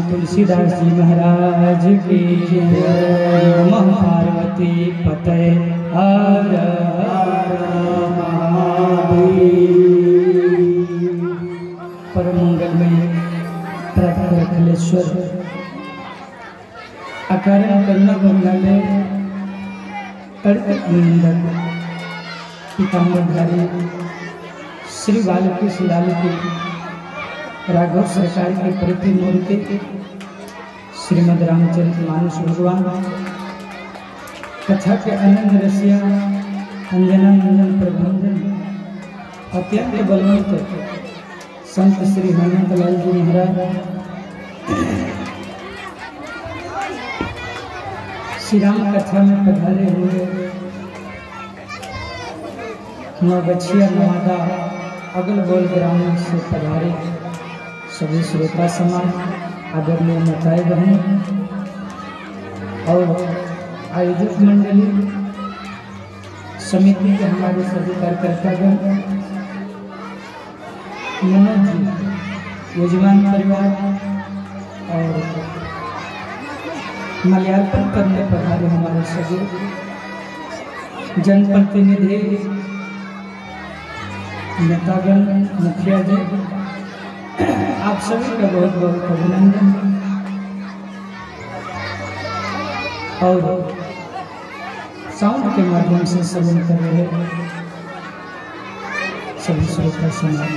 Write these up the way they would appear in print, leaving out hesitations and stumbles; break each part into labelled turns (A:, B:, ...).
A: तुलसीदास जी महाराज की नमः पार्वती पते हर परम मंगलमय प्रभु अखिलेश्वर अकारण करुणा बंगाले पीताम्बरधारी श्री बालकी शिलालकी राघव सरकार के प्रतिमूर्ति श्रीमद रामचरित मानस भगवान कथा के आनंद रसिया अंजना नंदन प्रबंधन अत्यंत बलवंत संत श्री हेमंत लाल जी महाराज श्री राम कथा में पधारे हुए नवगछिया नवादा अगल बगल ग्रामों से पधारे सभी श्रोता समाज आदरणीय माताएं बहन और आयोजक मंडली समिति के हमारे सभी कार्यकर्तागण मनोज जी यजमान परिवार और मलयालम करने पधारे हमारे सभी जनप्रतिनिधि नेतागण मुखिया जी आप सभी का बहुत बहुत अभिनंदन और साउंड के माध्यम से श्रवण कर रहे सभी श्रोता समाज।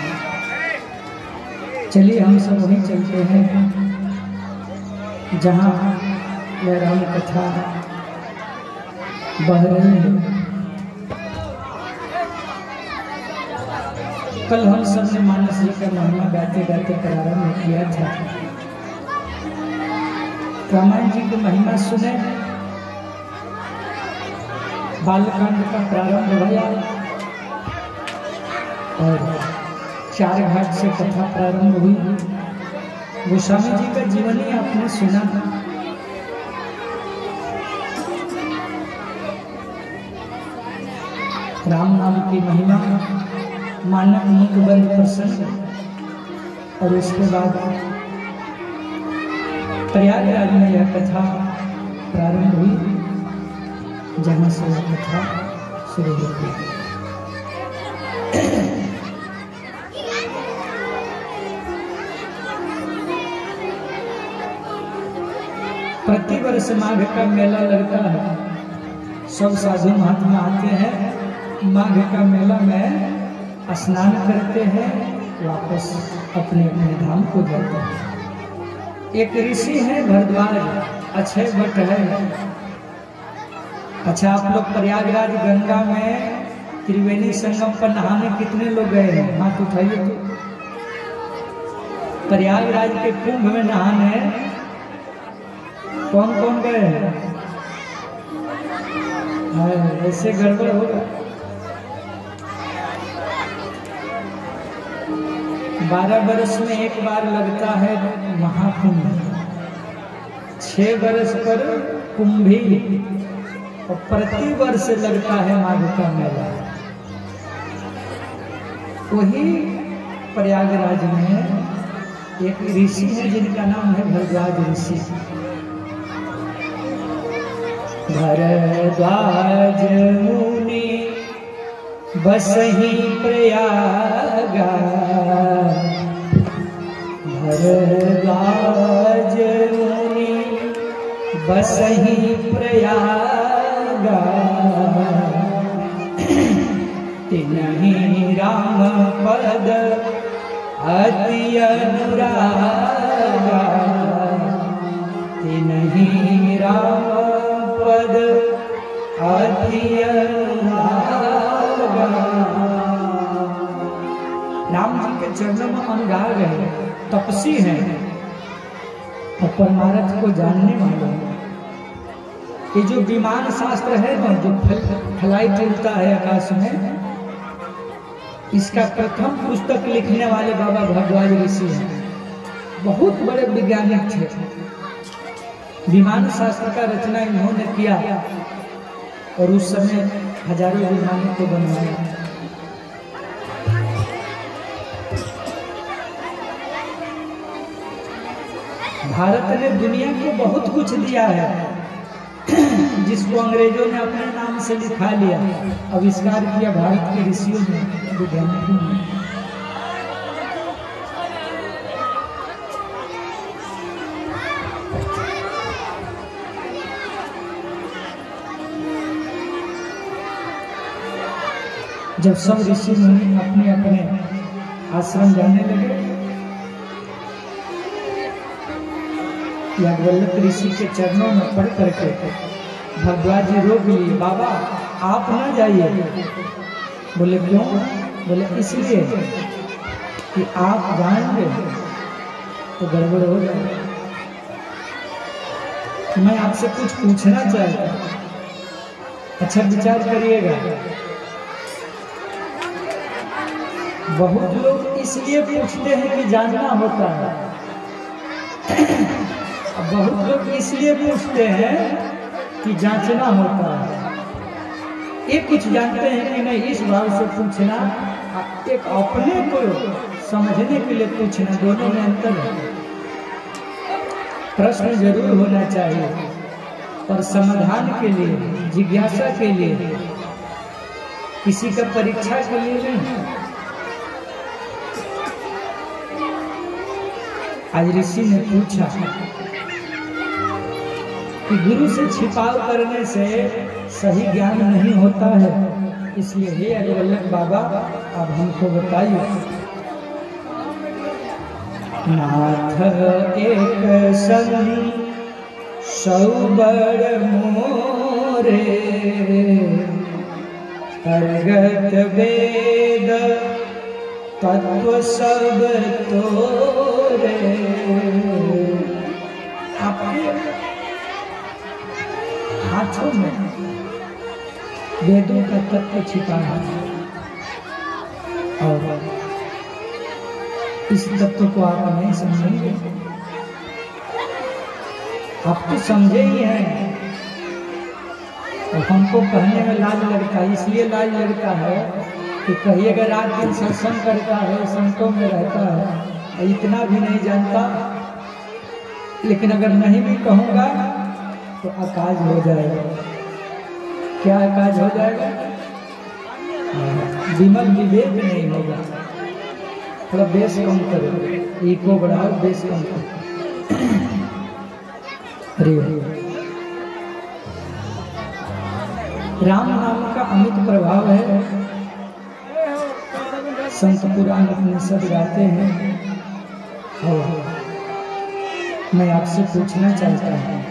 A: चलिए हम सब वहीं चलते हैं जहाँ यह राम कथा बह रही है। कल हम सब ने मानस जी का महिमा गाते गाते प्रारंभ किया था। रामायण जी की महिमा सुने, बालकांड का प्रारंभ भया और 4 घाट से कथा प्रारंभ हुई। गोस्वामी जी का जीवन ही आपने सुना। राम नाम की महिमा, मानव मुख बंद प्रसन्न और उसके बाद प्रयागराज में यह कथा प्रारंभ हुई जहाँ से यह कथा शुरू होती है। प्रतिवर्ष माघ का मेला लगता है। सब साधु महात्मा आते हैं, माघ का मेला में स्नान करते हैं, वापस अपने अपने धाम को जाते हैं। एक ऋषि है भरद्वाज, अक्षय वट है। अच्छा, आप लोग प्रयागराज गंगा में त्रिवेणी संगम पर नहाने कितने लोग गए हैं? हाथ उठाइए। तो प्रयागराज के कुंभ में नहाने कौन कौन गए हैं? ऐसे गड़बड़ होगा। 12 वर्ष में एक बार लगता है महाकुंभ, 6 वर्ष पर कुंभी, और प्रति वर्ष लगता है माघ का मेला। वही प्रयागराज में एक ऋषि है जिनका नाम है भरद्वाज ऋषि। भरद्वाज मुनि बसहि प्रयागा, भरद्वाज मुनि बसहि प्रयागा, तिन्हि राम पद अति अनुरागा, तिन्हि राम पद अति अनुरागा। राम जी के चरणों में अनुराग है, तपसी है और परमार्थ को जानने वाले। ये जो विमान शास्त्र है ना, जो फ्लाइट उड़ता है आकाश में, इसका प्रथम पुस्तक लिखने वाले बाबा भरद्वाज ऋषि हैं। बहुत बड़े वैज्ञानिक थे। विमान शास्त्र का रचना इन्होंने किया और उस समय हजारों विमानों को बनवाया। भारत ने दुनिया को बहुत कुछ दिया है, जिसको अंग्रेजों ने अपने नाम से लिखा लिया, आविष्कार किया भारत के ऋषियों ने, वैज्ञानिकों ने। जब सब ऋषि मुनि अपने अपने आश्रम जाने लगे, याज्ञवल्क्य ऋषि के चरणों में पड़ करके भरद्वाज जी रोक लिए, बाबा आप ना जाइए। बोले क्यों? बोले इसलिए कि आप जाएंगे तो गड़बड़ हो जाएगा। मैं आपसे कुछ पूछना चाहता हूं, अच्छा विचार करिएगा। बहुत लोग इसलिए पूछते हैं कि जानना होता है, बहुत लोग इसलिए पूछते हैं कि जांचना होता है। एक कुछ जानते हैं कि नहीं, इस भाव से पूछना, एक अपने को समझने के लिए पूछना, दोनों में अंतर है। प्रश्न जरूर होना चाहिए, और समाधान के लिए, जिज्ञासा के लिए, किसी का परीक्षा के लिए नहीं। आज ऋषि ने पूछा कि गुरु से छिपाव करने से सही ज्ञान नहीं होता है, इसलिए हे याज्ञवल्क्य बाबा अब हमको बताइए। नाथ एक संग सौबर मोरे, अर्गत वेद तत्व सब तोरे। आपके हाथों में वेदों का तत्व छिपा है, और इस तत्व को आप नहीं समझेंगे। आप तो समझे ही हैं, और हमको कहने में लाज लगता है। इसलिए लाज लगता है कि कहीं अगर रात दिन सत्संग करता है, संतों में रहता है, इतना भी नहीं जानता, लेकिन अगर नहीं भी कहूँगा तो अकाज हो जाएगा। क्या अकाज हो जाएगा? विमल विवेक नहीं होगा। थोड़ा बेस कम करो, इको बढ़ाओ, बेस कम करो। हरि राम नाम का अमित प्रभाव है। संत पुराण उपनिषद गाते हैं। और मैं आपसे पूछना चाहता हूँ,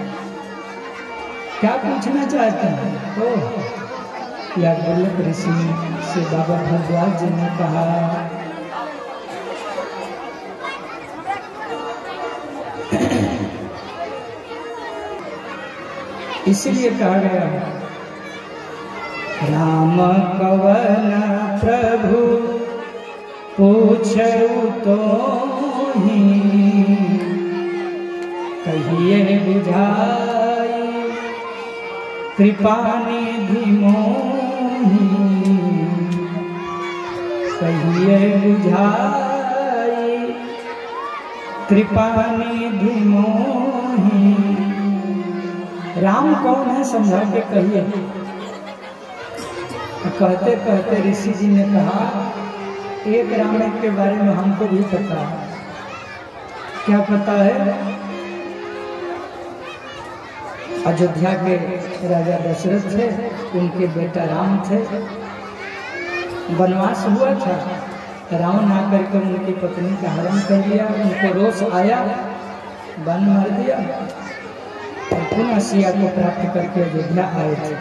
A: क्या पूछना चाहते हैं? या गोलक ऋषि से बाबा भरद्वाज जी ने कहा, इसलिए कहा गया राम कवन प्रभु पूछऊ तो ही कहिए बुझाई कृपा निधि मोहि कहिए बुझाई कृपा निधि मोहि। राम कौन है समझा के कहिए। कहते कहते ऋषि जी ने कहा, एक राम के बारे में हमको भी पता है। क्या पता है? अयोध्या के राजा दशरथ थे, उनके बेटा राम थे। वनवास हुआ था, रावण आकर के उनकी पत्नी का हरण कर लिया। उनको रोष आया, वन मार दिया और पुनः सिया को प्राप्त करके अयोध्या आए थे।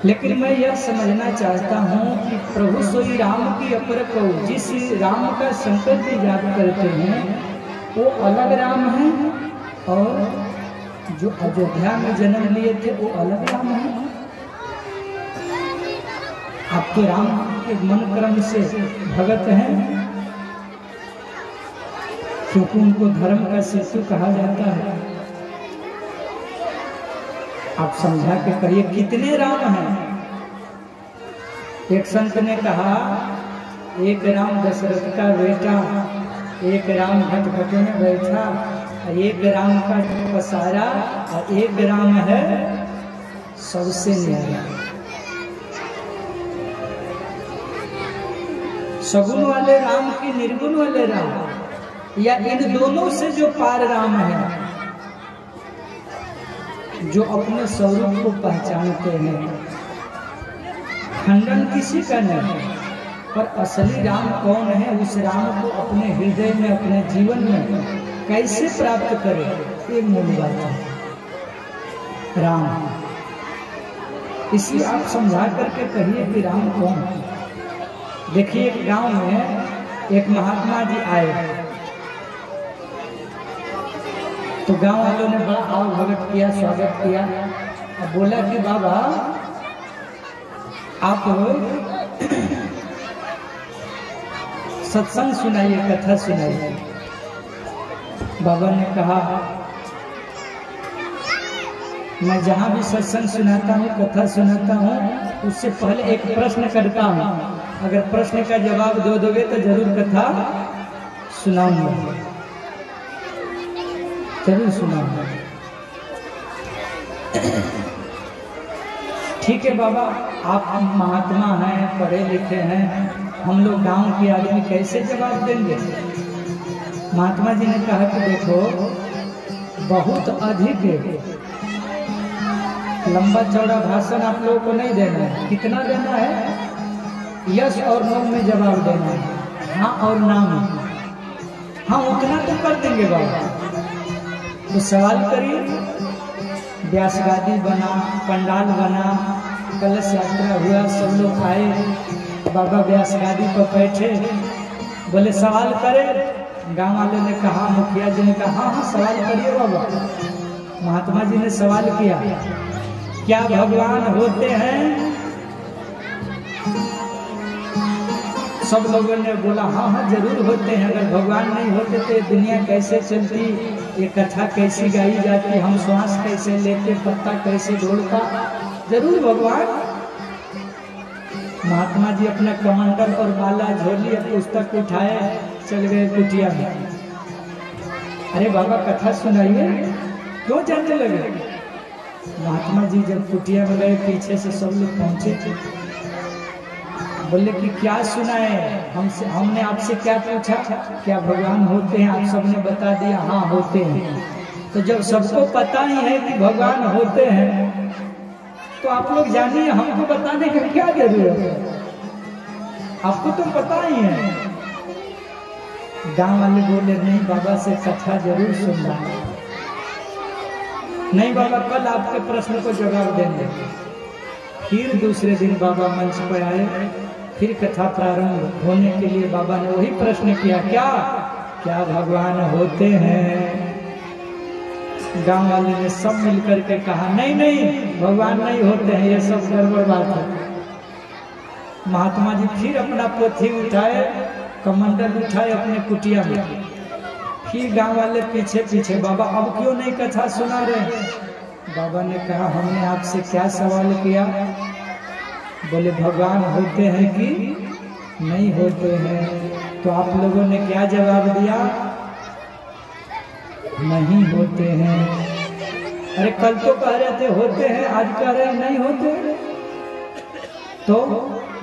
A: लेकिन मैं यह समझना चाहता हूँ कि प्रभु श्री राम की अपर को जिस राम का संकल्प याद करते हैं वो अलग राम है, और जो अयोध्या में जन्म लिए थे वो अलग राम है। आप तो राम के मन क्रम से भगत हैं, क्योंकि उनको धर्म का शिशु कहा जाता है। आप समझा के कहिए कितने राम हैं? एक संत ने कहा, एक राम दशरथ का बेटा, एक राम घट में बैठा, एक राम का पसारा, और एक राम है सबसे न्यारा। सगुण वाले राम की निर्गुण वाले राम, या इन दोनों से जो पार राम है, जो अपने स्वरूप को पहचानते हैं। खंडन किसी का नहीं, पर असली राम कौन है, उस राम को अपने हृदय में, अपने जीवन में कैसे प्राप्त करें, ये मूल बात है। राम, इसलिए आप समझा करके कहिए कि राम कौन है। देखिए, एक गांव में एक महात्मा जी आए, तो गांव वालों ने बड़ा आव भगत किया, स्वागत किया, और बोला कि बाबा आप सत्संग सुनाइए, कथा सुनाइए। बाबा ने कहा, मैं जहां भी सत्संग सुनाता हूँ, कथा सुनाता हूँ, उससे पहले एक प्रश्न करता हूँ। अगर प्रश्न का जवाब दे दोगे तो जरूर कथा सुनाऊंगा, जरूर सुनाऊंगा। ठीक है बाबा, आप महात्मा हैं, पढ़े लिखे हैं, हम लोग गांव के आदमी कैसे जवाब देंगे? महात्मा जी ने कहा कि देखो, बहुत अधिक लंबा चौड़ा भाषण आप लोगों को नहीं देना है। कितना देना है? यस और नो में जवाब देना है, हाँ और ना में। हाँ, उतना तो कर देंगे बाबा। तो सवाल करिए। व्यास गादी बना, पंडाल बना, कलश यात्रा हुआ, सब लोग आए, बाबा व्यास गादी पर बैठे, बोले सवाल करें। गांव वाले ने कहा, मुखिया जी ने कहा, हाँ हाँ सवाल करिए बाबा। महात्मा जी ने सवाल किया, क्या भगवान होते हैं? सब लोगों ने बोला, हाँ हाँ जरूर होते हैं। अगर भगवान नहीं होते तो दुनिया कैसे चलती, ये कथा कैसी गाई जाती, हम श्वास कैसे लेते, पत्ता कैसे ढोलता? जरूर भगवान। महात्मा जी अपना कमंडल और माला झोली और पुस्तक उठाए, चल गए कुटिया में। अरे बाबा कथा सुनाइए, क्यों जाने लगे? महात्मा जी जब कुटिया में गए, पीछे से सब लोग पहुंचे, बोले कि क्या सुनाए, हमने आपसे क्या पूछा, क्या भगवान होते हैं? आप सबने बता दिया हाँ होते हैं। तो जब सबको पता ही है कि भगवान होते हैं तो आप लोग जानिए, हमको बताने का क्या जरूरत है, आपको तो पता ही है। गांव वाले बोले नहीं बाबा से कथा जरूर सुनना है। नहीं बाबा कल आपके प्रश्न को जवाब देंगे। फिर दूसरे दिन बाबा मंच पर आए, फिर कथा प्रारंभ होने के लिए बाबा ने वही प्रश्न किया, क्या क्या भगवान होते हैं? गांव वाले ने सब मिलकर के कहा नहीं नहीं भगवान नहीं होते हैं, ये सब गड़बड़ बात है। महात्मा जी फिर अपना पोथी उठाए, कमंडल उठाए अपने कुटिया में, फिर गांव वाले पीछे पीछे, बाबा अब क्यों नहीं कथा सुना रहे? बाबा ने कहा हमने आपसे क्या सवाल किया? बोले भगवान होते हैं कि नहीं होते हैं? तो आप लोगों ने क्या जवाब दिया? नहीं होते हैं। अरे कल तो कह रहे थे होते हैं, आज कह रहे नहीं होते। तो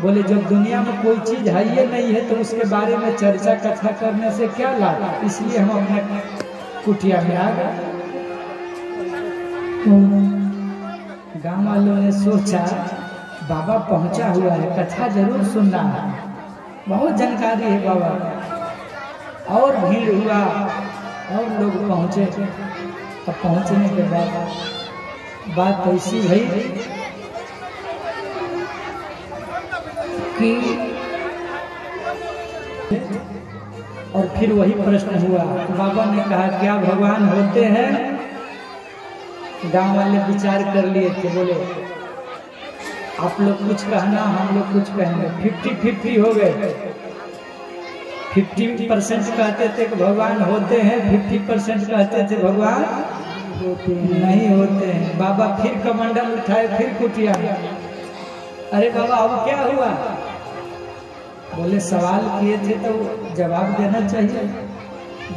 A: बोले जब दुनिया में कोई चीज है ये नहीं है तो उसके बारे में चर्चा कथा करने से क्या लाभ? इसलिए हम अपने कुटिया में आ गए। गांव वालों ने सोचा बाबा पहुंचा हुआ है, कथा जरूर सुनना है, बहुत जानकारी है बाबा। और भीड़ हुआ और लोग पहुंचे। अब पहुंचने के बाद बात ऐसी भई कि और फिर वही प्रश्न हुआ। बाबा ने कहा क्या भगवान होते हैं? गांव वाले विचार कर लिए थे, बोले आप लोग कुछ कहना हम लोग कुछ कहेंगे। 50-50 हो गए। 50% कहते थे कि भगवान होते हैं, 50% कहते थे भगवान नहीं होते हैं। बाबा फिर कमंडल उठाए, फिर कुटिया। अरे बाबा अब क्या हुआ? बोले सवाल किए थे तो जवाब देना चाहिए।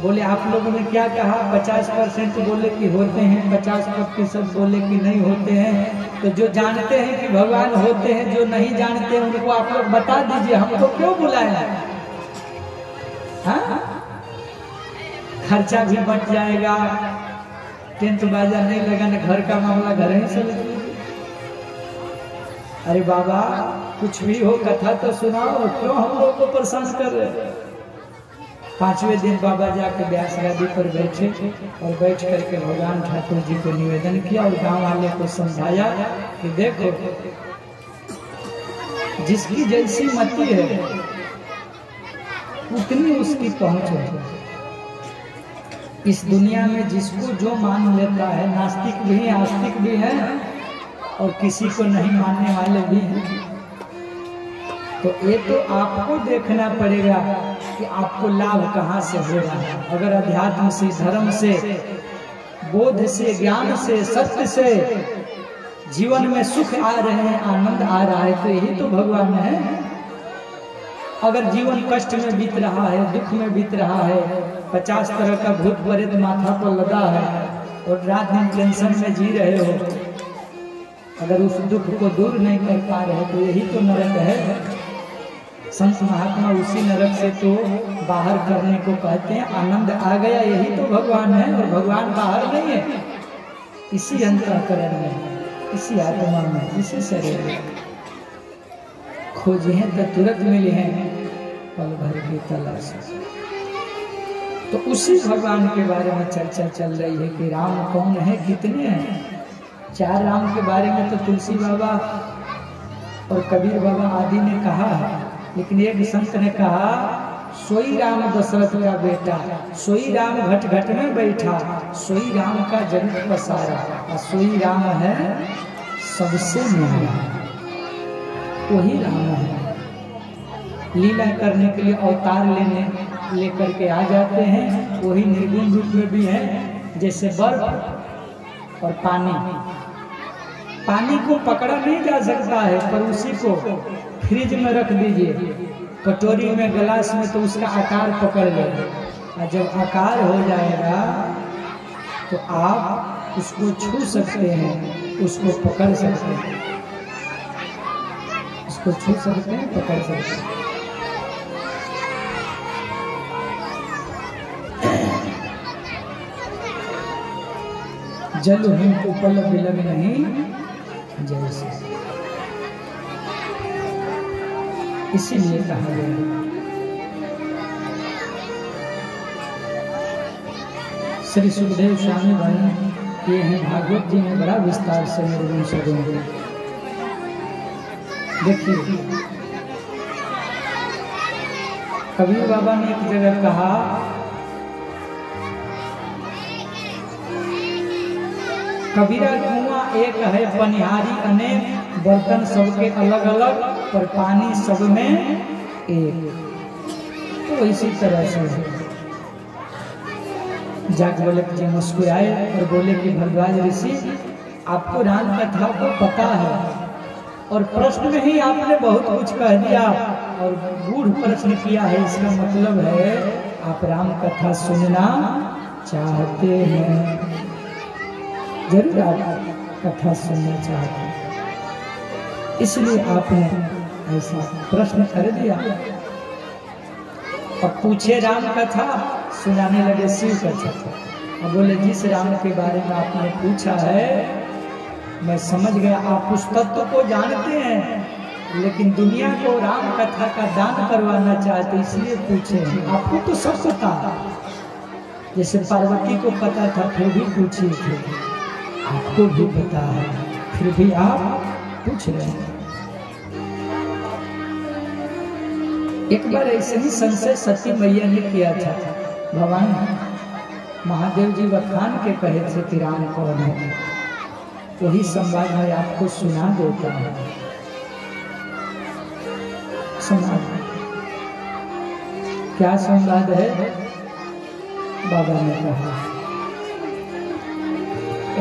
A: बोले आप लोगों ने क्या कहा? 50% बोले कि होते हैं, 50% बोले कि नहीं होते हैं। तो जो जानते हैं कि भगवान होते हैं, जो नहीं जानते हैं उनको आप लोग बता दीजिए, हमको क्यों बुलाया? हाँ, खर्चा भी बच जाएगा, टेंट बाजा नहीं लगाने, घर का मामला घर ही से लगे। अरे बाबा कुछ भी हो कथा तो सुनाओ, क्यों हम लोग को परेशान कर रहे? 5वें दिन बाबा जाके व्यास गादी पर बैठे और बैठ करके भगवान ठाकुर जी को निवेदन किया और गांव वाले को समझाया कि देखो जिसकी जैसी मति है उतनी उसकी पहुंच है। इस दुनिया में जिसको जो मान लेता है, नास्तिक भी है, आस्तिक भी है और किसी को नहीं मानने वाले भी हैं। तो ये तो आपको देखना पड़ेगा कि आपको लाभ कहाँ से हो रहा है। अगर अध्यात्म से, धर्म से, बोध से, ज्ञान से, सत्य से जीवन में सुख आ रहे हैं, आनंद आ रहा है, तो यही तो भगवान है। अगर जीवन कष्ट में बीत रहा है, दुख में बीत रहा है, 50 तरह का भूत प्रेत माथा पर लगा है और रात दिन टेंशन में जी रहे हो, अगर उस दुख को दूर नहीं कर पा रहे तो यही तो नरक है। संत महात्मा उसी नरक से तो बाहर करने को कहते हैं। आनंद आ गया, यही तो भगवान है। और भगवान बाहर नहीं है, इसी अंतःकरण में, इसी आत्मा में, इसी शरीर में। खोजे हैं तो तुरंत मिले हैं, पल भर की तलाश। तो उसी भगवान के बारे में चर्चा चल रही है कि राम कौन है, कितने हैं। 4 राम के बारे में तो तुलसी बाबा और कबीर बाबा आदि ने कहा है, लेकिन एक संत ने कहा सोई राम दशरथ का बेटा, सोई राम घट घट में बैठा, सोई राम का जगत पसारा, और सोई राम है सबसे न्यारा। वही राम है। लीला करने के लिए अवतार लेकर के आ जाते हैं। वही निर्गुण रूप में भी है, जैसे बर्फ और पानी। पानी को पकड़ा नहीं जा सकता है, पर उसी को फ्रिज में रख दीजिए, कटोरी में, गिलास में, तो उसका आकार पकड़ लेगा। और जब आकार हो जाएगा तो आप उसको छू सकते हैं, उसको पकड़ सकते हैं, उसको छू सकते हैं, पकड़ सकते हैं। जल हिम उपल बिलग नहीं जैसे। इसीलिए कहा गया श्री सुखदेव स्वामी भाई ये हैं भागवत जी में बड़ा विस्तार से निर्गुण से देंगे। देखिए कबीर बाबा ने एक जगह कहा कबीरा कुआं एक है पनिहारी अनेक बर्तन सबके अलग अलग पर पानी सब में एक। तो इसी तरह से जागवल्लभ जी मुस्कुराए और बोले कि भरद्वाज ऋषि आपको राम कथा को पता है और प्रश्न में ही आपने बहुत कुछ कह दिया और गूढ़ प्रश्न किया है। इसका मतलब है आप राम कथा सुनना चाहते हैं, जरूर आप कथा सुनना चाहते हैं, इसलिए आपने ऐसा प्रश्न कर दिया। अब पूछे राम कथा, सुनाने लगे शिव कथा। अब बोले जिस राम के बारे में आपने पूछा है मैं समझ गया, आप उस तत्व को जानते हैं लेकिन दुनिया को राम कथा का दान करवाना चाहते इसलिए पूछे। आपको तो सब पता, जैसे पार्वती को पता था फिर भी पूछे थे, आपको भी पता है फिर भी आप पूछ रहे हैं। एक बार ऐसे ही संशय सती मैया ने किया था। भगवान महादेव जी बखान के कहे थे कि राम कौन है, वही संवाद मैं आपको सुना देता हूँ। संवाद क्या संवाद है? बाबा ने कहा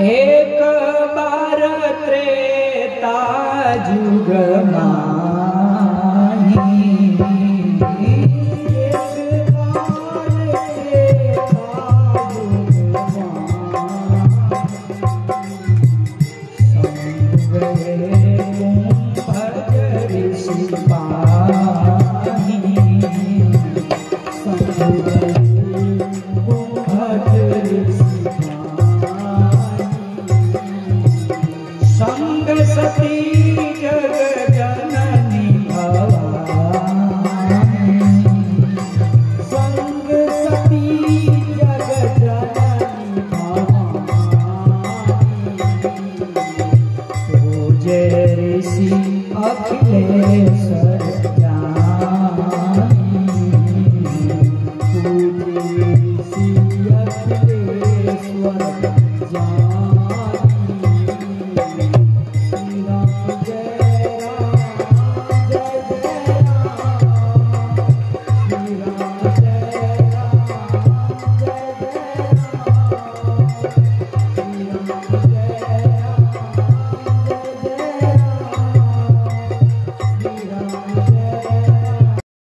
A: एक बार त्रेता जुग अखिलेश